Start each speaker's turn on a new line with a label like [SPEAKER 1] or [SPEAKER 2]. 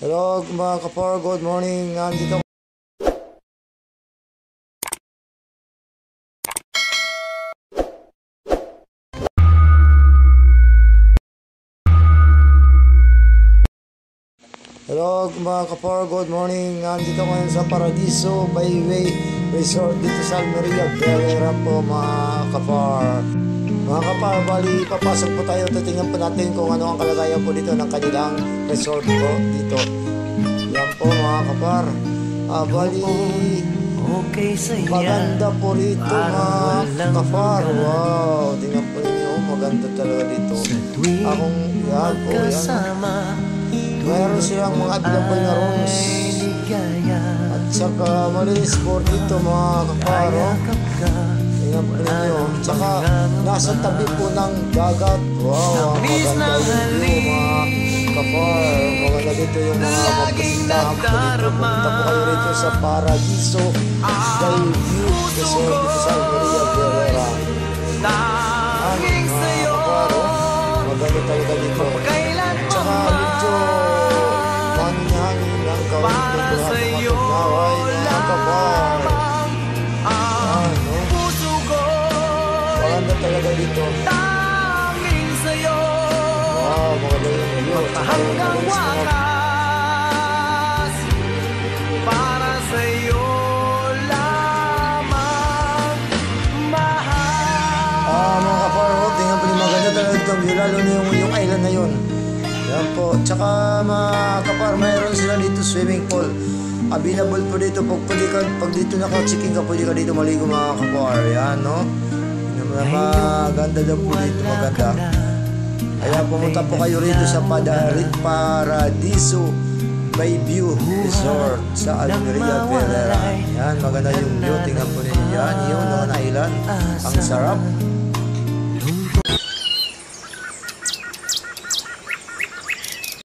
[SPEAKER 1] Hello mga kapar, good morning. Nandito Hello mga kapar, good morning. Nandito ngayon sa Paradiso Byway Resort dito sa Almeria, Bel-Air po mga kapar. Mga kapar, bali papasok po tayo. Titingnan po natin kung ano ang kalagayan po dito ng kanilang resort po dito. Yan po mga kapar. Bali maganda po rito mga kapar. Wow, tingnan po ninyo, maganda talaga dito. Akong yan po yan. Mayroon silang mga available na rooms. At saka malinis po dito mga kaparo. Tingnan po ninyo. Tsaka nasa tabi po ng dagat. Wow, maganda yung view mga kapar. Maganda dito yung mga magkasitahan po dito. Pumunta po kayo rito sa Paradiso Skyview Resort dito sa Almeria, Bel-Air. Mga kaparo, maganda talaga dito. Tsaka medyo hangin-hangin ang kaunti ko at matugnawa mga kapar. Maganda talaga dito. Wow, maganda yung view. Tsaka yung malis mga
[SPEAKER 2] para sa'yo lamang mahal.
[SPEAKER 1] mga kapar, tingnan po, maganda talaga itong view, lalo na yung island na yun. Yan po. Tsaka mga kapar, mayroon sila dito swimming pool. Available po dito. Pag dito naka-checking ka, pwede ka dito maligo mga kapar. Yan, no? Maganda daw po dito. Maganda. Kaya pumunta po kayo rito sa Paradiso Bayview Resort sa Almeria, Bel-Air. Yan, maganda yung view. Tingnan po ninyo yan. Yung mga island. Ang sarap.